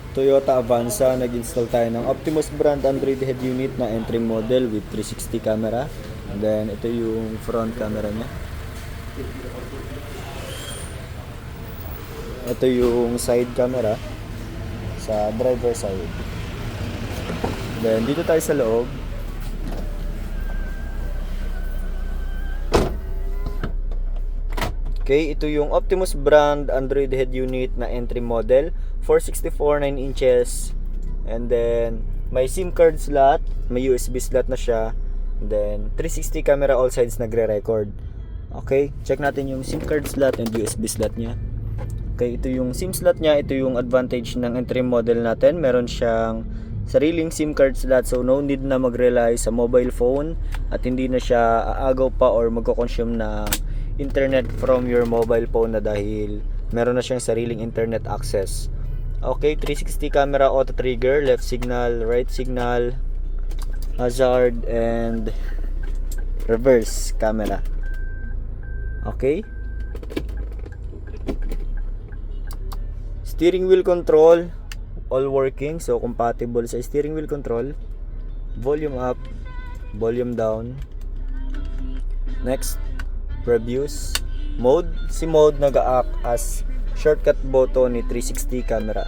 Toyota Avanza, nag-install tayo ng Optimus brand Android head unit na entry model with 360 camera. And then ito yung front camera niya. Ito yung side camera sa driver side. Then dito tayo sa loob. Okay, ito yung Optimus brand Android head unit na entry model, 464 9 inches. And then may SIM card slot, may USB slot na siya. And then 360 camera all sides nagre-record. Okay, check natin yung SIM card slot and USB slot niya. Okay, ito yung SIM slot niya, ito yung advantage ng entry model natin. Meron siyang sariling SIM card slot, so no need na mag-rely sa mobile phone at hindi na siya aagaw pa or magko-consume ng internet from your mobile phone na dahil meron na siyang sariling internet access. Okay, 360 camera, auto trigger, left signal, right signal, hazard, and reverse camera. Okay, steering wheel control, all working, so compatible sa steering wheel control. Volume up, volume down. Next, previews mode. Si mode nag-act as shortcut button ni 360 camera.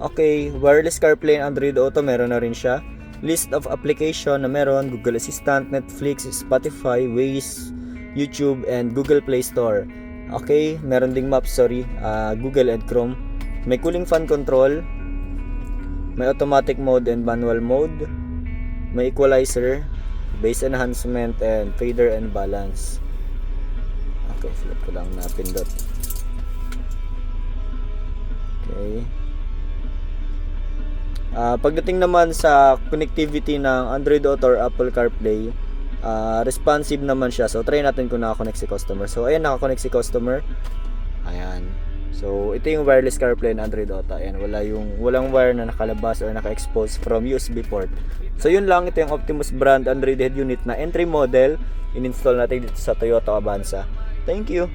Okay, wireless CarPlay and Android Auto meron na rin siya. List of application na meron: Google Assistant, Netflix, Spotify, Waze, YouTube, and Google Play Store. Okay, meron ding maps, Google and Chrome. May cooling fan control, may automatic mode and manual mode, may equalizer, bass enhancement, and fader and balance. Okay, flip ko lang na pindot. Okay. Pagdating naman sa connectivity ng Android Auto or Apple CarPlay, responsive naman siya. So try natin kung naka-connect si customer. So ayan, naka-connect si customer. Ayan. So ito yung wireless CarPlay ng Android Auto. Ayan, walang wire na nakalabas or naka-expose from USB port. So yun lang, ito yung Optimus brand Android head unit na entry model. In-install natin dito sa Toyota Avanza. Thank you.